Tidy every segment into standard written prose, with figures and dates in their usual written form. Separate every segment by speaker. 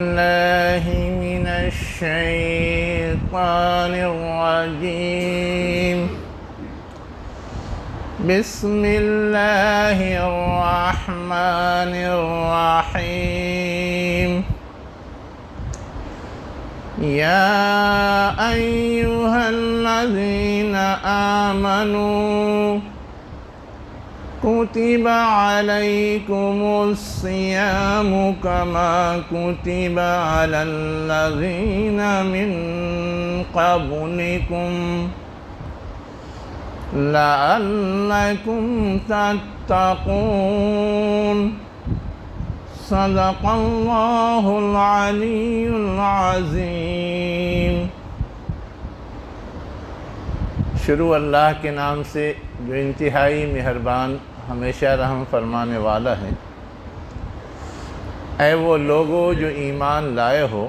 Speaker 1: الله من الشيطان الرجيم. بسم الله الرحمن الرحيم. يا أيها الذين آمنوا كتب عليكم الصيام كما كتب على الذين من قبلكم لعلكم تتقون. صدق اللہ العلی العظیم. شروع اللہ کے نام سے جو انتہائی مہربان ہمیشہ رحم فرمانے والا ہے. اے وہ لوگو جو ایمان لائے ہو،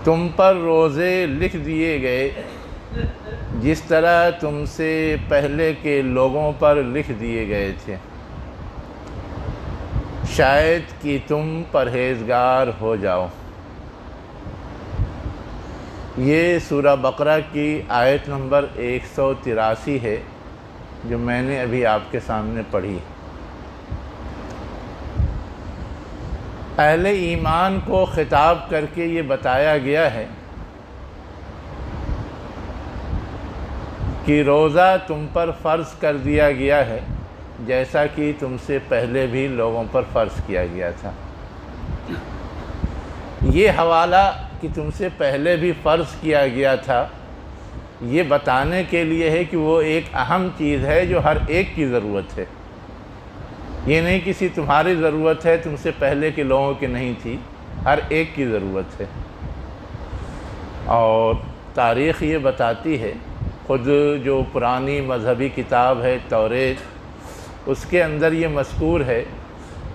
Speaker 1: تم پر روزے لکھ دیے گئے جس طرح تم سے پہلے کے لوگوں پر لکھ دیے گئے تھے، شاید کہ تم پرہیزگار ہو جاؤ. یہ سورہ بقرہ کی آیت نمبر 183 ہے جو میں نے ابھی آپ کے سامنے پڑھی. اہل ایمان کو خطاب کر کے یہ بتایا گیا ہے کہ روزہ تم پر فرض کر دیا گیا ہے جیسا کہ تم سے پہلے بھی لوگوں پر فرض کیا گیا تھا. یہ حوالہ کہ تم سے پہلے بھی فرض کیا گیا تھا یہ بتانے کے لیے ہے کہ وہ ایک اہم چیز ہے جو ہر ایک کی ضرورت ہے. یہ نہیں کسی تمہاری ضرورت ہے، تم سے پہلے کے لوگوں کی نہیں تھی، ہر ایک کی ضرورت ہے. اور تاریخ یہ بتاتی ہے، خود جو پرانی مذہبی کتاب ہے توریت، اس کے اندر یہ مذکور ہے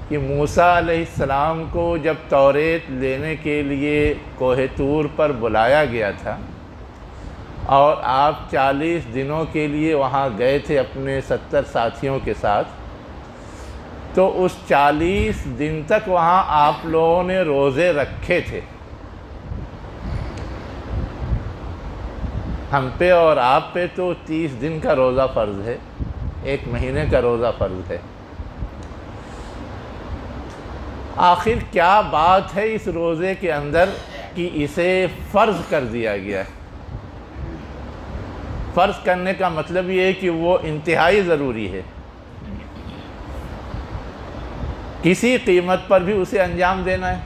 Speaker 1: کہ موسیٰ علیہ السلام کو جب توریت لینے کے لیے کوہ طور پر بلایا گیا تھا اور آپ 40 دنوں کے لیے وہاں گئے تھے اپنے 70 ساتھیوں کے ساتھ، تو اس 40 دن تک وہاں آپ لوگوں نے روزے رکھے تھے. ہم پہ اور آپ پہ تو 30 دن کا روزہ فرض ہے، ایک مہینے کا روزہ فرض ہے. آخر کیا بات ہے اس روزے کے اندر کہ اسے فرض کر دیا گیا ہے؟ فرض کرنے کا مطلب یہ ہے کہ وہ انتہائی ضروری ہے، کسی قیمت پر بھی اسے انجام دینا ہے.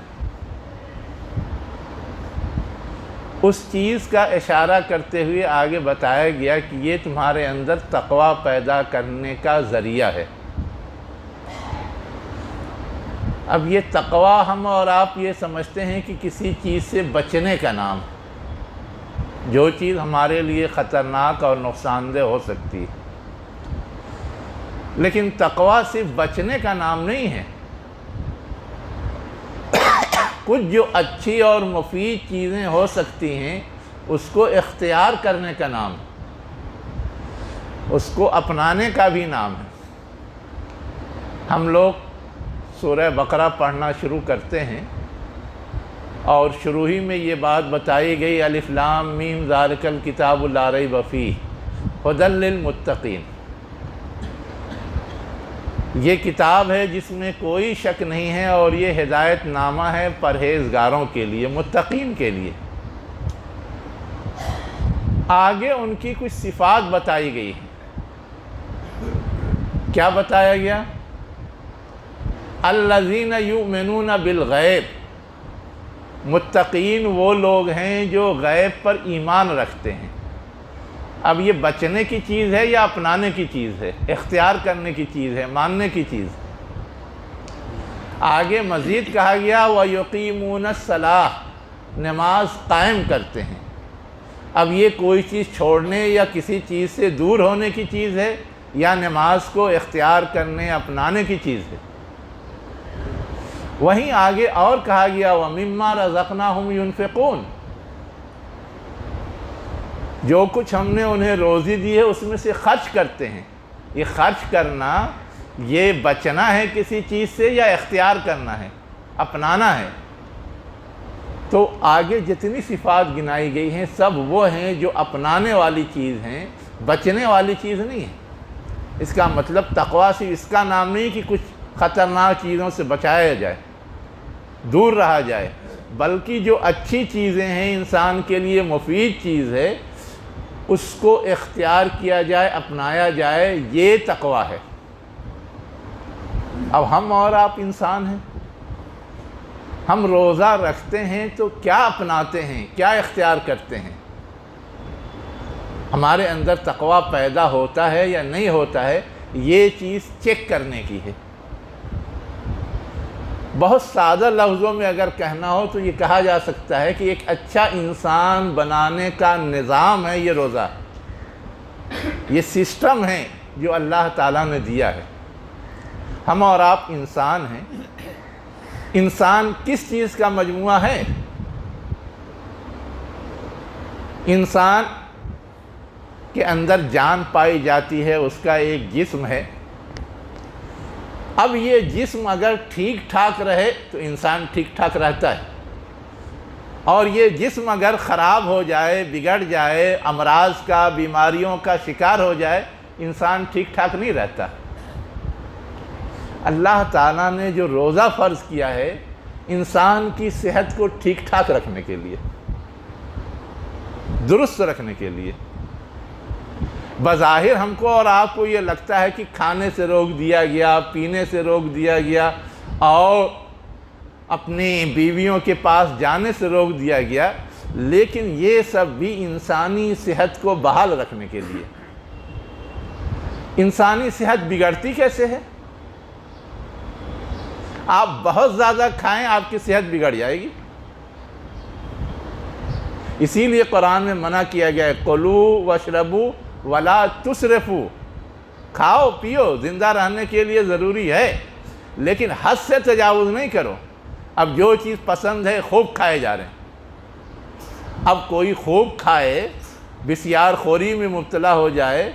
Speaker 1: اس چیز کا اشارہ کرتے ہوئے آگے بتایا گیا کہ یہ تمہارے اندر تقوی پیدا کرنے کا ذریعہ ہے. اب یہ تقوی ہم اور آپ یہ سمجھتے ہیں کہ کسی چیز سے بچنے کا نام، جو چیز ہمارے لیے خطرناک اور نقصان دہ ہو سکتی ہے. لیکن تقوی صرف بچنے کا نام نہیں ہے. کچھ جو اچھی اور مفید چیزیں ہو سکتی ہیں اس کو اختیار کرنے کا نام ہے، اس کو اپنانے کا بھی نام ہے. ہم لوگ سورہ بقرہ پڑھنا شروع کرتے ہیں اور شروع ہی میں یہ بات بتائی گئی، الف لام میم ذالک الکتاب لا ریب فیہ ھدی للمتقین. یہ کتاب ہے جس میں کوئی شک نہیں ہے اور یہ ہدایت نامہ ہے پرہیزگاروں کے لیے، متقین کے لیے. آگے ان کی کچھ صفات بتائی گئی ہیں. کیا بتایا گیا؟ الذین یؤمنون بالغیب. متقین وہ لوگ ہیں جو غیب پر ایمان رکھتے ہیں. اب یہ بچنے کی چیز ہے یا اپنانے کی چیز ہے؟ اختیار کرنے کی چیز ہے، ماننے کی چیز. آگے مزید کہا گیا وَيُقِيمُونَ الصَّلَاةَ، نماز قائم کرتے ہیں. اب یہ کوئی چیز چھوڑنے یا کسی چیز سے دور ہونے کی چیز ہے یا نماز کو اختیار کرنے اپنانے کی چیز ہے؟ وہیں آگے اور کہا گیا وَمِمَّا رَزَقْنَاهُمْ يُنْفِقُونَ، جو کچھ ہم نے انہیں روزی دی ہے اس میں سے خرچ کرتے ہیں. یہ خرچ کرنا یہ بچنا ہے کسی چیز سے یا اختیار کرنا ہے؟ اپنانا ہے، تو آگے جتنی صفات گنائی گئی ہیں سب وہ ہیں جو اپنانے والی چیز ہیں، بچنے والی چیز نہیں ہے۔ اس کا مطلب تقویٰ صرف اس کا نام نہیں کہ کچھ خطرناک چیزوں سے بچایا جائے، دور رہا جائے، بلکہ جو اچھی چیزیں ہیں، انسان کے لیے مفید چیز ہے، اس کو اختیار کیا جائے، اپنایا جائے، یہ تقویٰ ہے۔ اب ہم اور آپ انسان ہیں، ہم روزہ رکھتے ہیں تو کیا اپناتے ہیں، کیا اختیار کرتے ہیں؟ ہمارے اندر تقویٰ پیدا ہوتا ہے یا نہیں ہوتا ہے، یہ چیز چیک کرنے کی ہے۔ بہت سادہ لفظوں میں اگر کہنا ہو تو یہ کہا جا سکتا ہے کہ ایک اچھا انسان بنانے کا نظام ہے یہ روزہ، یہ سسٹم ہے جو اللہ تعالیٰ نے دیا ہے۔ ہم اور آپ انسان ہیں، انسان کس چیز کا مجموعہ ہے؟ انسان کے اندر جان پائی جاتی ہے، اس کا ایک جسم ہے۔ اب یہ جسم اگر ٹھیک ٹھاک رہے تو انسان ٹھیک ٹھاک رہتا ہے، اور یہ جسم اگر خراب ہو جائے، بگڑ جائے، امراض کا، بیماریوں کا شکار ہو جائے، انسان ٹھیک ٹھاک نہیں رہتا۔ اللہ تعالیٰ نے جو روزہ فرض کیا ہے انسان کی صحت کو ٹھیک ٹھاک رکھنے کے لیے، درست رکھنے کے لیے۔ بظاہر ہم کو اور آپ کو یہ لگتا ہے کہ کھانے سے روک دیا گیا، پینے سے روک دیا گیا، اور اپنی بیویوں کے پاس جانے سے روک دیا گیا، لیکن یہ سب بھی انسانی صحت کو بحال رکھنے کے لیے۔ انسانی صحت بگڑتی کیسے ہے؟ آپ بہت زیادہ کھائیں، آپ کی صحت بگڑ جائے گی۔ اسی لیے قرآن میں منع کیا گیا ہے، کلوا واشربوا ولا تسرفوا، کھاؤ پیو، زندہ رہنے کے لیے ضروری ہے، لیکن حد سے تجاوز نہیں کرو۔ اب جو چیز پسند ہے خوب کھائے جا رہے ہیں۔ اب کوئی خوب کھائے، بسیار خوری میں مبتلا ہو جائے،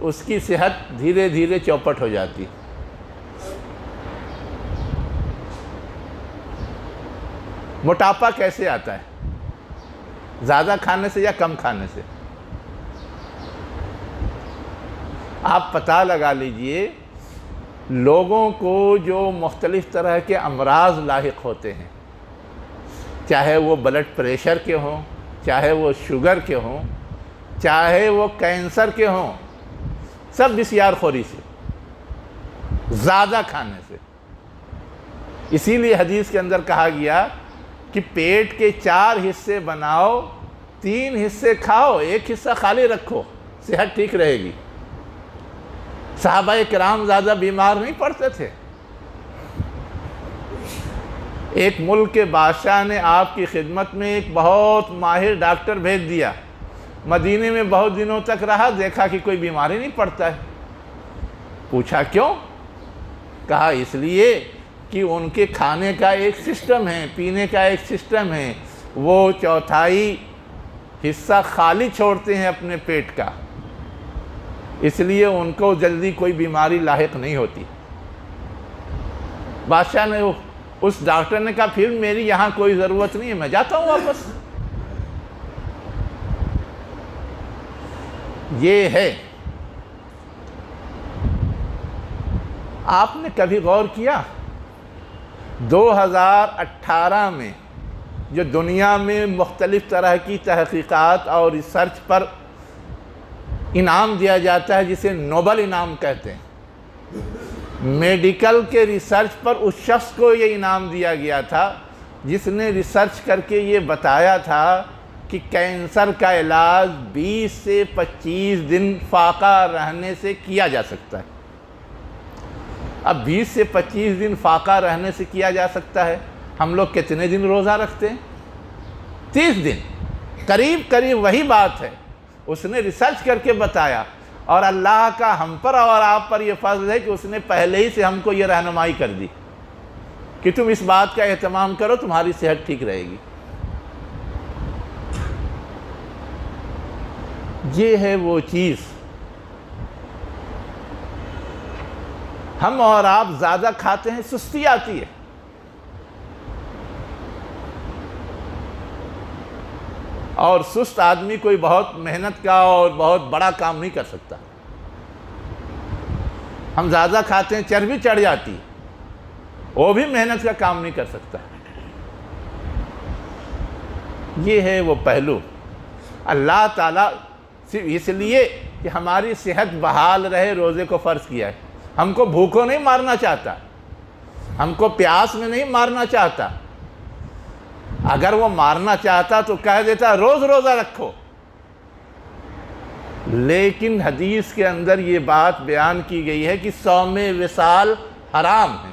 Speaker 1: اس کی صحت دھیرے دھیرے چوپٹ ہو جاتی ہے۔ موٹاپا کیسے آتا ہے؟ زیادہ کھانے سے یا کم کھانے سے؟ آپ پتہ لگا لیجئے، لوگوں کو جو مختلف طرح کے امراض لاحق ہوتے ہیں، چاہے وہ بلڈ پریشر کے ہوں، چاہے وہ شوگر کے ہوں، چاہے وہ کینسر کے ہوں، سب بسیار خوری سے، زیادہ کھانے سے۔ اسی لیے حدیث کے اندر کہا گیا کہ پیٹ کے 4 حصے بناؤ، 3 حصے کھاؤ، 1 حصہ خالی رکھو، صحت ٹھیک رہے گی۔ صحابہ کرام زیادہ بیمار نہیں پڑتے تھے۔ ایک ملک کے بادشاہ نے آپ کی خدمت میں ایک بہت ماہر ڈاکٹر بھیج دیا، مدینے میں بہت دنوں تک رہا، دیکھا کہ کوئی بیماری نہیں پڑتا ہے۔ پوچھا کیوں؟ کہا اس لیے کہ ان کے کھانے کا ایک سسٹم ہے، پینے کا ایک سسٹم ہے، وہ 1/4 حصہ خالی چھوڑتے ہیں اپنے پیٹ کا، اس لیے ان کو جلدی کوئی بیماری لاحق نہیں ہوتی۔ بادشاہ نے اس ڈاکٹر نے کہا پھر میری یہاں کوئی ضرورت نہیں ہے، میں جاتا ہوں واپس۔ یہ ہے۔ آپ نے کبھی غور کیا 2018 میں جو دنیا میں مختلف طرح کی تحقیقات اور ریسرچ پر انعام دیا جاتا ہے جسے نوبل انعام کہتے ہیں، میڈیکل کے ریسرچ پر اس شخص کو یہ انعام دیا گیا تھا جس نے ریسرچ کر کے یہ بتایا تھا کہ کینسر کا علاج 20 سے 25 دن فاقہ رہنے سے کیا جا سکتا ہے۔ اب 20 سے 25 دن فاقہ رہنے سے کیا جا سکتا ہے، ہم لوگ کتنے دن روزہ رکھتے ہیں؟ 30 دن، قریب قریب وہی بات ہے۔ اس نے ریسرچ کر کے بتایا، اور اللہ کا ہم پر اور آپ پر یہ فضل ہے کہ اس نے پہلے ہی سے ہم کو یہ رہنمائی کر دی کہ تم اس بات کا اہتمام کرو، تمہاری صحت ٹھیک رہے گی۔ یہ ہے وہ چیز۔ ہم اور آپ زیادہ کھاتے ہیں، سستی آتی ہے۔ اور سست آدمی کوئی بہت محنت کا اور بہت بڑا کام نہیں کر سکتا۔ ہم زیادہ کھاتے ہیں، چربی چڑھ جاتی، وہ بھی محنت کا کام نہیں کر سکتا۔ یہ ہے وہ پہلو۔ اللہ تعالیٰ صرف اس لیے کہ ہماری صحت بحال رہے روزے کو فرض کیا ہے۔ ہم کو بھوکوں نہیں مارنا چاہتا، ہم کو پیاس میں نہیں مارنا چاہتا۔ اگر وہ مارنا چاہتا تو کہہ دیتا روز روزہ رکھو، لیکن حدیث کے اندر یہ بات بیان کی گئی ہے کہ صوم وصال حرام ہے۔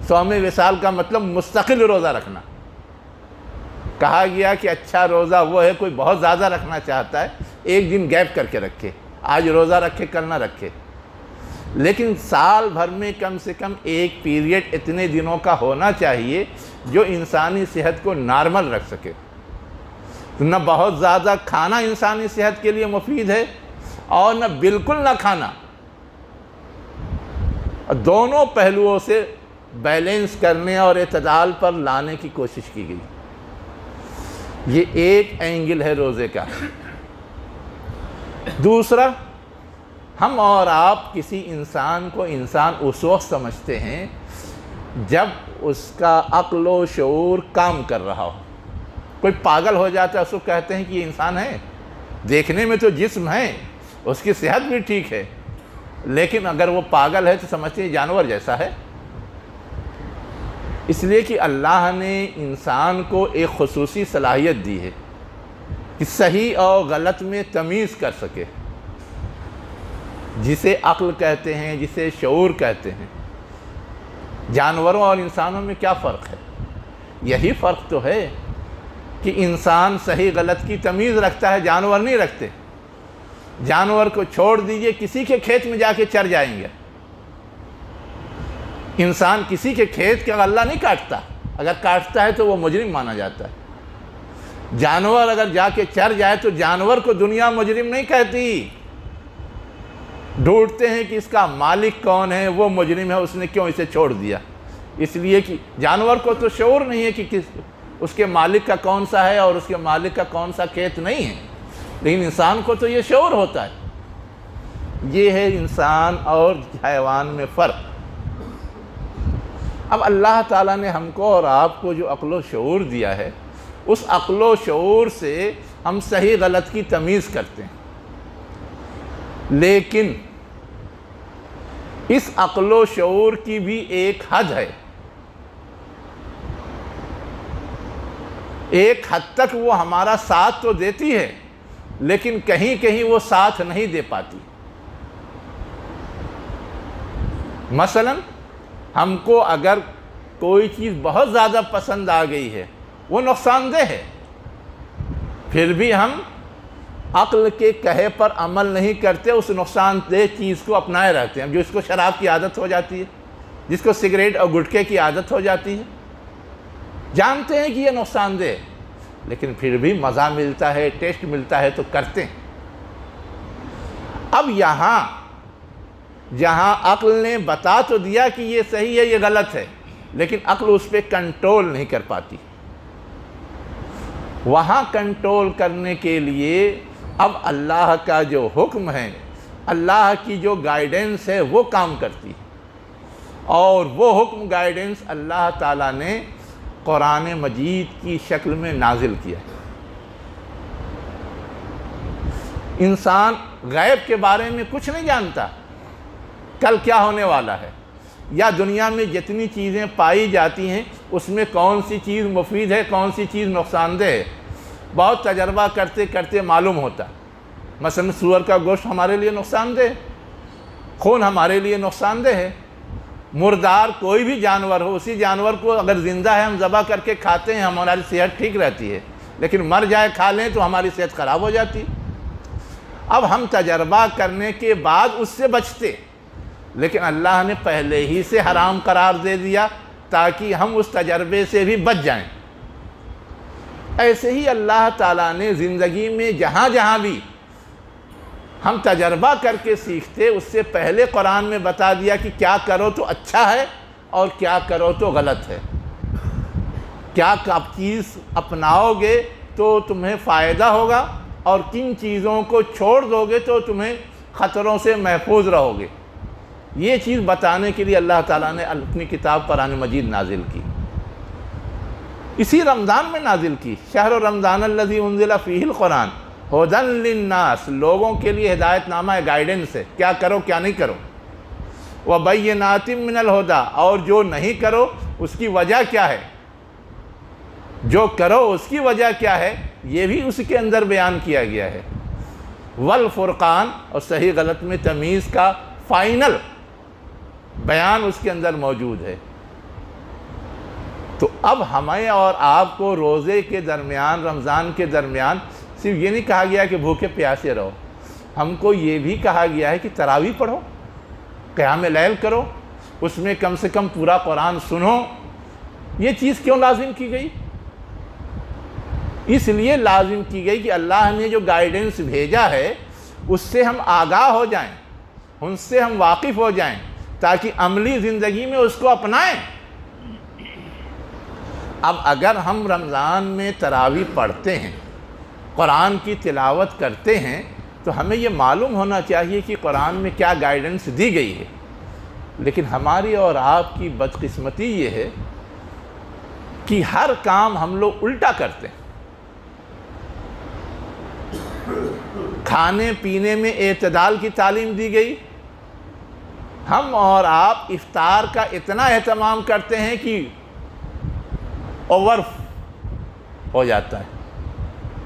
Speaker 1: صوم وصال کا مطلب مستقل روزہ رکھنا۔ کہا گیا کہ اچھا روزہ وہ ہے کوئی بہت زیادہ رکھنا چاہتا ہے، ایک دن گیپ کر کے رکھے، آج روزہ رکھے کل نہ رکھے، لیکن سال بھر میں کم سے کم ایک پیریڈ اتنے دنوں کا ہونا چاہیے جو انسانی صحت کو نارمل رکھ سکے۔ نہ بہت زیادہ کھانا انسانی صحت کے لیے مفید ہے اور نہ بالکل نہ کھانا، دونوں پہلوؤں سے بیلنس کرنے اور اعتدال پر لانے کی کوشش کی گئی۔ یہ ایک اینگل ہے روزے کا۔ دوسرا، ہم اور آپ کسی انسان کو انسان اس وقت سمجھتے ہیں جب اس کا عقل و شعور کام کر رہا ہو۔ کوئی پاگل ہو جاتا ہے اس کو کہتے ہیں کہ یہ انسان ہے، دیکھنے میں تو جسم ہے، اس کی صحت بھی ٹھیک ہے، لیکن اگر وہ پاگل ہے تو سمجھتے ہیں جانور جیسا ہے۔ اس لیے کہ اللہ نے انسان کو ایک خصوصی صلاحیت دی ہے کہ صحیح اور غلط میں تمیز کر سکے، جسے عقل کہتے ہیں، جسے شعور کہتے ہیں۔ جانوروں اور انسانوں میں کیا فرق ہے؟ یہی فرق تو ہے کہ انسان صحیح غلط کی تمیز رکھتا ہے، جانور نہیں رکھتے۔ جانور کو چھوڑ دیجئے، کسی کے کھیت میں جا کے چر جائیں گے۔ انسان کسی کے کھیت کا غلہ نہیں کاٹتا، اگر کاٹتا ہے تو وہ مجرم مانا جاتا ہے۔ جانور اگر جا کے چر جائے تو جانور کو دنیا مجرم نہیں کہتی، ڈھونڈتے ہیں کہ اس کا مالک کون ہے، وہ مجرم ہے، اس نے کیوں اسے چھوڑ دیا۔ اس لیے کہ جانور کو تو شعور نہیں ہے کہ اس کے مالک کا کون سا ہے اور اس کے مالک کا کون سا کھیت نہیں ہے، لیکن انسان کو تو یہ شعور ہوتا ہے۔ یہ ہے انسان اور حیوان میں فرق۔ اب اللہ تعالیٰ نے ہم کو اور آپ کو جو عقل و شعور دیا ہے، اس عقل و شعور سے ہم صحیح غلط کی تمیز کرتے ہیں، لیکن اس عقل و شعور کی بھی ایک حد ہے۔ ایک حد تک وہ ہمارا ساتھ تو دیتی ہے، لیکن کہیں کہیں وہ ساتھ نہیں دے پاتی۔ مثلا ہم کو اگر کوئی چیز بہت زیادہ پسند آ گئی ہے، وہ نقصان دہ ہے، پھر بھی ہم عقل کے کہے پر عمل نہیں کرتے، اس نقصان دہ چیز کو اپنائے رہتے ہیں۔ جو اس کو شراب کی عادت ہو جاتی ہے، جس کو سگریٹ اور گٹکے کی عادت ہو جاتی ہے، جانتے ہیں کہ یہ نقصان دہ ہے، لیکن پھر بھی مزہ ملتا ہے، ٹیسٹ ملتا ہے تو کرتے ہیں۔ اب یہاں جہاں عقل نے بتا تو دیا کہ یہ صحیح ہے، یہ غلط ہے، لیکن عقل اس پہ کنٹرول نہیں کر پاتی۔ وہاں کنٹرول کرنے کے لیے اب اللہ کا جو حکم ہے، اللہ کی جو گائیڈنس ہے وہ کام کرتی ہے، اور وہ حکم گائیڈنس اللہ تعالیٰ نے قرآن مجید کی شکل میں نازل کیا ہے۔ انسان غیب کے بارے میں کچھ نہیں جانتا، کل کیا ہونے والا ہے، یا دنیا میں جتنی چیزیں پائی جاتی ہیں اس میں کون سی چیز مفید ہے، کون سی چیز نقصان دہ ہے، بہت تجربہ کرتے کرتے معلوم ہوتا۔ مثلا سور کا گوشت ہمارے لیے نقصان دہ ہے، خون ہمارے لیے نقصان دہ ہے۔ مردار کوئی بھی جانور ہو، اسی جانور کو اگر زندہ ہے ہم ذبح کر کے کھاتے ہیں، ہماری صحت ٹھیک رہتی ہے، لیکن مر جائے کھا لیں تو ہماری صحت خراب ہو جاتی۔ اب ہم تجربہ کرنے کے بعد اس سے بچتے، لیکن اللہ نے پہلے ہی سے حرام قرار دے دیا تاکہ ہم اس تجربے سے بھی بچ جائیں۔ ایسے ہی اللہ تعالیٰ نے زندگی میں جہاں جہاں بھی ہم تجربہ کر کے سیکھتے، اس سے پہلے قرآن میں بتا دیا کہ کیا کرو تو اچھا ہے اور کیا کرو تو غلط ہے۔ کیا چیز اپناؤ گے تو تمہیں فائدہ ہوگا اور کن چیزوں کو چھوڑ دو گے تو تمہیں خطروں سے محفوظ رہو گے۔ یہ چیز بتانے کے لیے اللہ تعالیٰ نے اپنی کتاب قرآن مجید نازل کی، اسی رمضان میں نازل کی۔ شہر رمضان الذی انزل فیہ القرآن ھدی للناس، لوگوں کے لیے ہدایت نامہ ہے، گائیڈنس ہے، کیا کرو کیا نہیں کرو۔ وبینات من الہدی، اور جو نہیں کرو اس کی وجہ کیا ہے، جو کرو اس کی وجہ کیا ہے، یہ بھی اس کے اندر بیان کیا گیا ہے۔ والفرقان، اور صحیح غلط میں تمیز کا فائنل بیان اس کے اندر موجود ہے۔ تو اب ہمیں اور آپ کو روزے کے درمیان، رمضان کے درمیان صرف یہ نہیں کہا گیا کہ بھوکے پیاسے رہو، ہم کو یہ بھی کہا گیا ہے کہ تراویح پڑھو، قیام لیل کرو، اس میں کم سے کم پورا قرآن سنو۔ یہ چیز کیوں لازم کی گئی؟ اس لیے لازم کی گئی کہ اللہ نے جو گائیڈنس بھیجا ہے اس سے ہم آگاہ ہو جائیں، ان سے ہم واقف ہو جائیں، تاکہ عملی زندگی میں اس کو اپنائیں۔ اب اگر ہم رمضان میں تراویح پڑھتے ہیں، قرآن کی تلاوت کرتے ہیں، تو ہمیں یہ معلوم ہونا چاہیے کہ قرآن میں کیا گائیڈنس دی گئی ہے۔ لیکن ہماری اور آپ کی بدقسمتی یہ ہے کہ ہر کام ہم لوگ الٹا کرتے ہیں۔ کھانے پینے میں اعتدال کی تعلیم دی گئی، ہم اور آپ افطار کا اتنا اہتمام کرتے ہیں کہ اوور ہو جاتا ہے،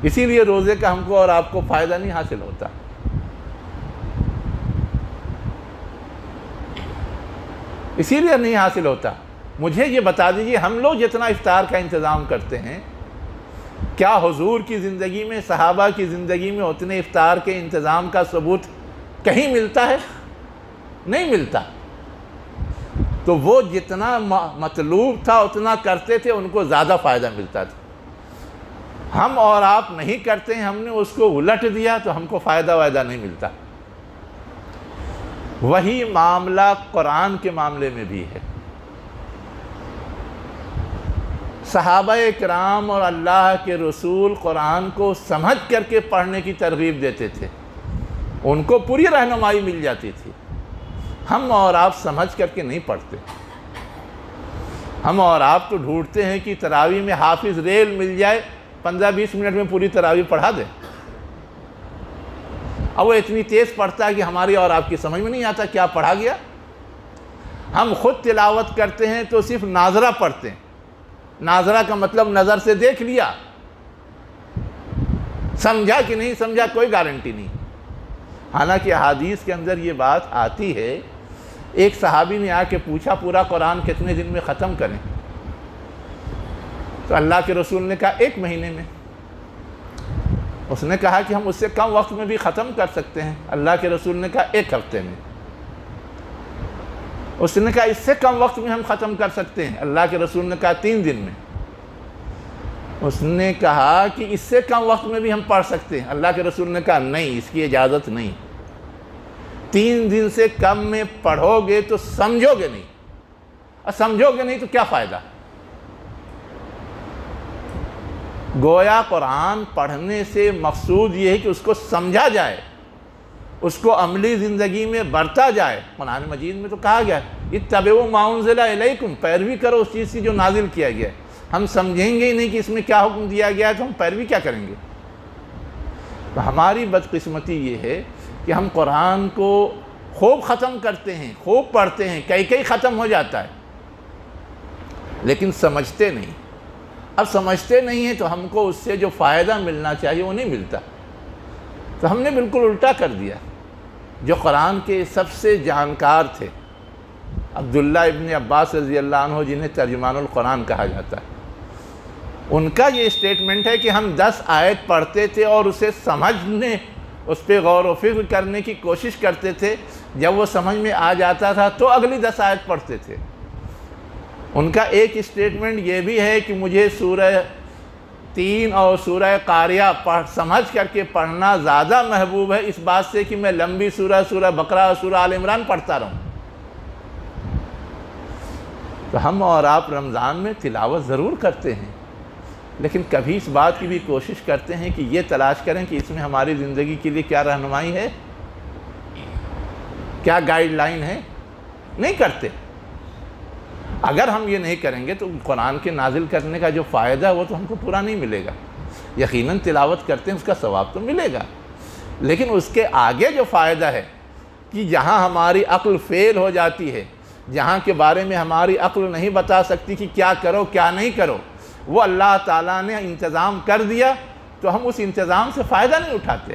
Speaker 1: اسی لیے روزے کا ہم کو اور آپ کو فائدہ نہیں حاصل ہوتا۔ اسی لیے نہیں حاصل ہوتا۔ مجھے یہ بتا دیجئے، ہم لوگ جتنا افطار کا انتظام کرتے ہیں، کیا حضور کی زندگی میں، صحابہ کی زندگی میں اتنے افطار کے انتظام کا ثبوت کہیں ملتا ہے؟ نہیں ملتا۔ تو وہ جتنا مطلوب تھا اتنا کرتے تھے، ان کو زیادہ فائدہ ملتا تھا۔ ہم اور آپ نہیں کرتے ہیں، ہم نے اس کو الٹ دیا تو ہم کو فائدہ وائدہ نہیں ملتا۔ وہی معاملہ قرآن کے معاملے میں بھی ہے۔ صحابہ کرام اور اللہ کے رسول قرآن کو سمجھ کر کے پڑھنے کی ترغیب دیتے تھے، ان کو پوری رہنمائی مل جاتی تھی۔ ہم اور آپ سمجھ کر کے نہیں پڑھتے، ہم اور آپ تو ڈھونڈتے ہیں کہ تراویح میں حافظ ریل مل جائے، 15-20 منٹ میں پوری تراویح پڑھا دے۔ اب وہ اتنی تیز پڑھتا ہے کہ ہماری اور آپ کی سمجھ میں نہیں آتا کیا پڑھا گیا۔ ہم خود تلاوت کرتے ہیں تو صرف ناظرہ پڑھتے ہیں، ناظرہ کا مطلب نظر سے دیکھ لیا، سمجھا کہ نہیں سمجھا کوئی گارنٹی نہیں۔ حالانکہ حدیث کے اندر یہ بات آتی ہے، ایک صحابی نے آ کے پوچھا پورا قرآن کتنے دن میں ختم کریں؟ تو اللہ کے رسول نے کہا 1 مہینے میں۔ اس نے کہا کہ ہم اس سے کم وقت میں بھی ختم کر سکتے ہیں۔ اللہ کے رسول نے کہا 1 ہفتے میں۔ اس نے کہا اس سے کم وقت میں ہم ختم کر سکتے ہیں۔ اللہ کے رسول نے کہا 3 دن میں۔ اس نے کہا کہ اس سے کم وقت میں بھی ہم پڑھ سکتے ہیں۔ اللہ کے رسول نے کہا نہیں، اس کی اجازت نہیں، 3 دن سے کم میں پڑھو گے تو سمجھو گے نہیں، اور سمجھو گے نہیں تو کیا فائدہ۔ گویا قرآن پڑھنے سے مقصود یہ ہے کہ اس کو سمجھا جائے، اس کو عملی زندگی میں برتا جائے۔ قرآن مجید میں تو کہا گیا ہے اتبعوا ما انزل الیکم، پیروی کرو اس چیز کی جو نازل کیا گیا ہے۔ ہم سمجھیں گے ہی نہیں کہ اس میں کیا حکم دیا گیا ہے تو ہم پیروی کیا کریں گے؟ تو ہماری بدقسمتی یہ ہے کہ ہم قرآن کو خوب ختم کرتے ہیں، خوب پڑھتے ہیں، کئی ختم ہو جاتا ہے، لیکن سمجھتے نہیں۔ اب سمجھتے نہیں ہیں تو ہم کو اس سے جو فائدہ ملنا چاہیے وہ نہیں ملتا۔ تو ہم نے بالکل الٹا کر دیا۔ جو قرآن کے سب سے جانکار تھے، عبداللہ ابن عباس رضی اللہ عنہ، جنہیں ترجمان القرآن کہا جاتا ہے، ان کا یہ اسٹیٹمنٹ ہے کہ ہم 10 آیت پڑھتے تھے اور اسے سمجھنے، اس پہ غور و فکر کرنے کی کوشش کرتے تھے، جب وہ سمجھ میں آ جاتا تھا تو اگلی 10 آیت پڑھتے تھے۔ ان کا ایک اسٹیٹمنٹ یہ بھی ہے کہ مجھے سورہ 3 اور سورہ قاریہ سمجھ کر کے پڑھنا زیادہ محبوب ہے اس بات سے کہ میں لمبی سورہ بقرہ اور سورہ آل عمران پڑھتا رہوں۔ تو ہم اور آپ رمضان میں تلاوت ضرور کرتے ہیں، لیکن کبھی اس بات کی بھی کوشش کرتے ہیں کہ یہ تلاش کریں کہ اس میں ہماری زندگی کے لیے کیا رہنمائی ہے، کیا گائیڈ لائن ہے؟ نہیں کرتے۔ اگر ہم یہ نہیں کریں گے تو قرآن کے نازل کرنے کا جو فائدہ ہے وہ تو ہم کو پورا نہیں ملے گا۔ یقیناً تلاوت کرتے ہیں، اس کا ثواب تو ملے گا، لیکن اس کے آگے جو فائدہ ہے کہ جہاں ہماری عقل فیل ہو جاتی ہے، جہاں کے بارے میں ہماری عقل نہیں بتا سکتی کہ کیا کرو کیا نہیں کرو، وہ اللہ تعالیٰ نے انتظام کر دیا تو ہم اس انتظام سے فائدہ نہیں اٹھاتے۔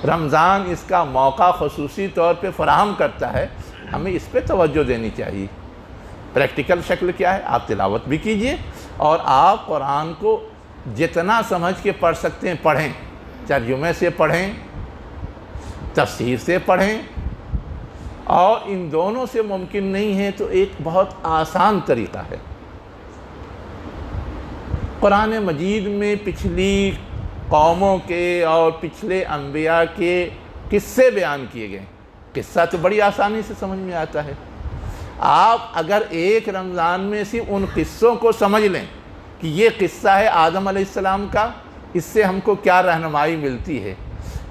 Speaker 1: رمضان اس کا موقع خصوصی طور پہ فراہم کرتا ہے، ہمیں اس پہ توجہ دینی چاہیے۔ پریکٹیکل شکل کیا ہے؟ آپ تلاوت بھی کیجئے اور آپ قرآن کو جتنا سمجھ کے پڑھ سکتے ہیں پڑھیں، ترجمے سے پڑھیں، تفسیر سے پڑھیں، اور ان دونوں سے ممکن نہیں ہے تو ایک بہت آسان طریقہ ہے۔ قرآن مجید میں پچھلی قوموں کے اور پچھلے انبیاء کے قصے بیان کیے گئے۔ قصہ تو بڑی آسانی سے سمجھ میں آتا ہے۔ آپ اگر ایک رمضان میں سے ان قصوں کو سمجھ لیں کہ یہ قصہ ہے آدم علیہ السلام کا، اس سے ہم کو کیا رہنمائی ملتی ہے،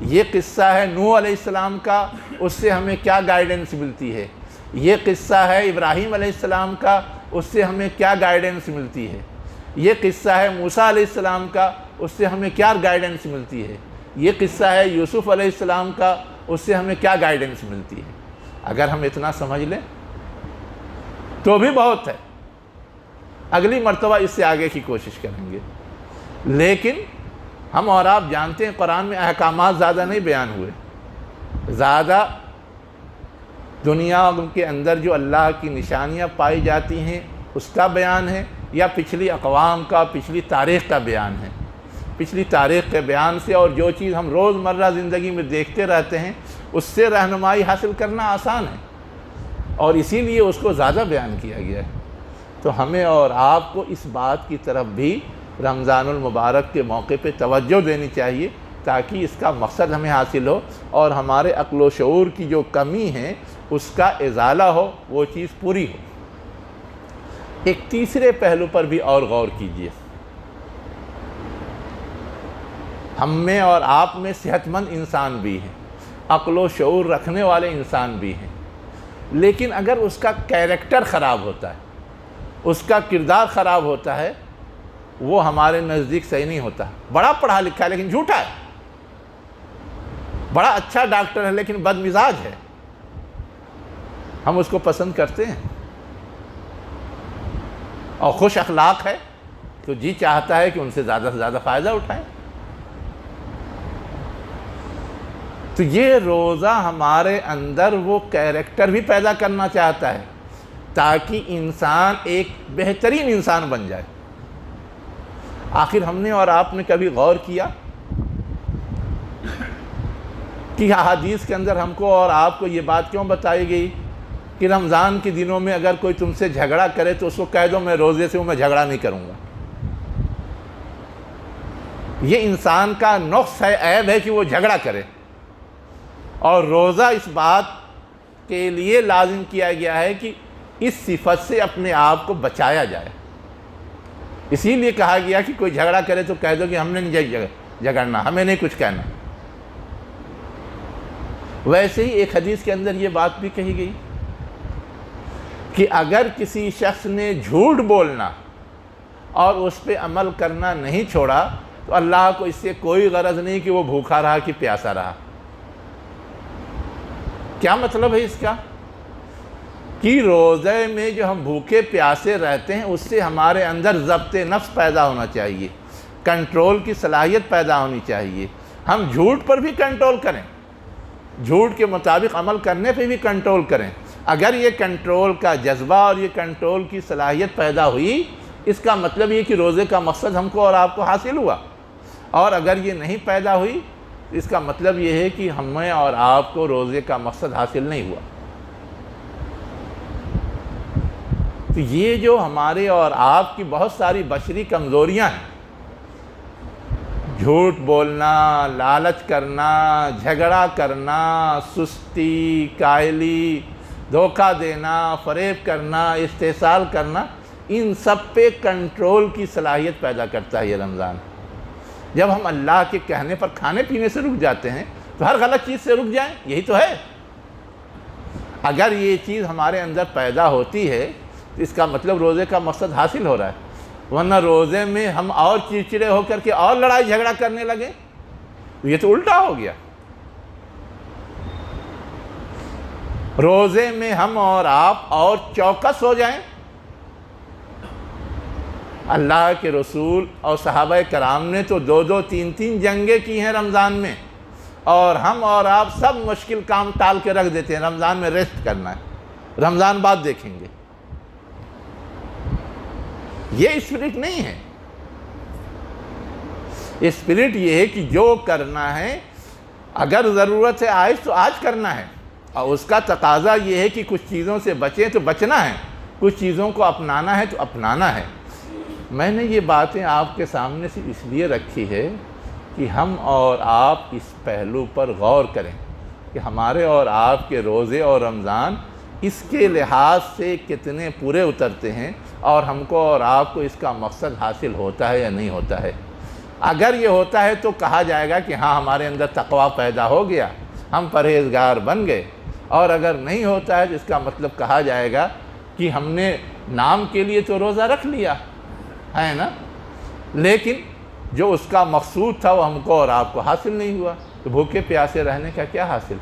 Speaker 1: یہ قصہ ہے نوح علیہ السلام کا، اس سے ہمیں کیا گائیڈنس ملتی ہے، یہ قصہ ہے ابراہیم علیہ السلام کا، اس سے ہمیں کیا گائیڈنس ملتی ہے، یہ قصہ ہے موسیٰ علیہ السلام کا، اس سے ہمیں کیا گائیڈنس ملتی ہے، یہ قصہ ہے یوسف علیہ السلام کا، اس سے ہمیں کیا گائیڈنس ملتی ہے۔ اگر ہم اتنا سمجھ لیں تو بھی بہت ہے، اگلی مرتبہ اس سے آگے کی کوشش کریں گے۔ لیکن ہم اور آپ جانتے ہیں قرآن میں احکامات زیادہ نہیں بیان ہوئے، زیادہ دنیا کے اندر جو اللہ کی نشانیاں پائی جاتی ہیں اس کا بیان ہے، یا پچھلی اقوام کا، پچھلی تاریخ کا بیان ہے۔ پچھلی تاریخ کے بیان سے اور جو چیز ہم روزمرہ زندگی میں دیکھتے رہتے ہیں اس سے رہنمائی حاصل کرنا آسان ہے، اور اسی لیے اس کو زیادہ بیان کیا گیا ہے۔ تو ہمیں اور آپ کو اس بات کی طرف بھی رمضان المبارک کے موقع پہ توجہ دینی چاہیے تاکہ اس کا مقصد ہمیں حاصل ہو اور ہمارے عقل و شعور کی جو کمی ہے اس کا ازالہ ہو، وہ چیز پوری ہو۔ ایک تیسرے پہلو پر بھی اور غور کیجیے۔ ہم میں اور آپ میں صحت مند انسان بھی ہیں، عقل و شعور رکھنے والے انسان بھی ہیں، لیکن اگر اس کا کیریکٹر خراب ہوتا ہے، اس کا کردار خراب ہوتا ہے، وہ ہمارے نزدیک صحیح نہیں ہوتا۔ بڑا پڑھا لکھا ہے لیکن جھوٹا ہے، بڑا اچھا ڈاکٹر ہے لیکن بد مزاج ہے، ہم اس کو پسند کرتے ہیں؟ اور خوش اخلاق ہے تو جی چاہتا ہے کہ ان سے زیادہ سے زیادہ فائدہ اٹھائیں۔ تو یہ روزہ ہمارے اندر وہ کیریکٹر بھی پیدا کرنا چاہتا ہے تاکہ انسان ایک بہترین انسان بن جائے۔ آخر ہم نے اور آپ نے کبھی غور کیا کہ احادیث کے اندر ہم کو اور آپ کو یہ بات کیوں بتائی گئی کہ رمضان کے دنوں میں اگر کوئی تم سے جھگڑا کرے تو اس کو کہہ دو میں روزے سے ہوں، میں جھگڑا نہیں کروں گا؟ یہ انسان کا نقص ہے، عیب ہے کہ وہ جھگڑا کرے، اور روزہ اس بات کے لیے لازم کیا گیا ہے کہ اس صفت سے اپنے آپ کو بچایا جائے۔ اسی لیے کہا گیا کہ کوئی جھگڑا کرے تو کہہ دو کہ ہم نے نہیں جھگڑنا، ہمیں نہیں کچھ کہنا۔ ویسے ہی ایک حدیث کے اندر یہ بات بھی کہی گئی کہ اگر کسی شخص نے جھوٹ بولنا اور اس پہ عمل کرنا نہیں چھوڑا تو اللہ کو اس سے کوئی غرض نہیں کہ وہ بھوکا رہا کہ پیاسا رہا۔ کیا مطلب ہے اس کا؟ کہ روزے میں جو ہم بھوکے پیاسے رہتے ہیں اس سے ہمارے اندر ضبط نفس پیدا ہونا چاہیے، کنٹرول کی صلاحیت پیدا ہونی چاہیے۔ ہم جھوٹ پر بھی کنٹرول کریں، جھوٹ کے مطابق عمل کرنے پہ بھی کنٹرول کریں۔ اگر یہ کنٹرول کا جذبہ اور یہ کنٹرول کی صلاحیت پیدا ہوئی، اس کا مطلب یہ کہ روزے کا مقصد ہم کو اور آپ کو حاصل ہوا، اور اگر یہ نہیں پیدا ہوئی اس کا مطلب یہ ہے کہ ہمیں اور آپ کو روزے کا مقصد حاصل نہیں ہوا۔ تو یہ جو ہمارے اور آپ کی بہت ساری بشری کمزوریاں ہیں، جھوٹ بولنا، لالچ کرنا، جھگڑا کرنا، سستی، کائلی، دھوکہ دینا، فریب کرنا، استحصال کرنا، ان سب پہ کنٹرول کی صلاحیت پیدا کرتا ہے یہ رمضان۔ جب ہم اللہ کے کہنے پر کھانے پینے سے رک جاتے ہیں تو ہر غلط چیز سے رک جائیں، یہی تو ہے۔ اگر یہ چیز ہمارے اندر پیدا ہوتی ہے تو اس کا مطلب روزے کا مقصد حاصل ہو رہا ہے، ورنہ روزے میں ہم اور چڑچڑے ہو کر کے اور لڑائی جھگڑا کرنے لگے، یہ تو الٹا ہو گیا۔ روزے میں ہم اور آپ اور چوکس ہو جائیں۔ اللہ کے رسول اور صحابہ کرام نے تو 2 3 جنگیں کی ہیں رمضان میں، اور ہم اور آپ سب مشکل کام ٹال کے رکھ دیتے ہیں، رمضان میں ریسٹ کرنا ہے، رمضان بعد دیکھیں گے۔ یہ اسپرٹ نہیں ہے۔ اسپرٹ یہ ہے کہ جو کرنا ہے اگر ضرورت ہے آج تو آج کرنا ہے، اور اس کا تقاضا یہ ہے کہ کچھ چیزوں سے بچیں تو بچنا ہے، کچھ چیزوں کو اپنانا ہے تو اپنانا ہے۔ میں نے یہ باتیں آپ کے سامنے سے اس لیے رکھی ہے کہ ہم اور آپ اس پہلو پر غور کریں کہ ہمارے اور آپ کے روزے اور رمضان اس کے لحاظ سے کتنے پورے اترتے ہیں، اور ہم کو اور آپ کو اس کا مقصد حاصل ہوتا ہے یا نہیں ہوتا ہے۔ اگر یہ ہوتا ہے تو کہا جائے گا کہ ہاں ہمارے اندر تقویٰ پیدا ہو گیا، ہم پرہیزگار بن گئے، اور اگر نہیں ہوتا ہے تو اس کا مطلب کہا جائے گا کہ ہم نے نام کے لیے تو روزہ رکھ لیا ہے نا، لیکن جو اس کا مقصود تھا وہ ہم کو اور آپ کو حاصل نہیں ہوا، تو بھوکے پیاسے رہنے کا کیا حاصل؟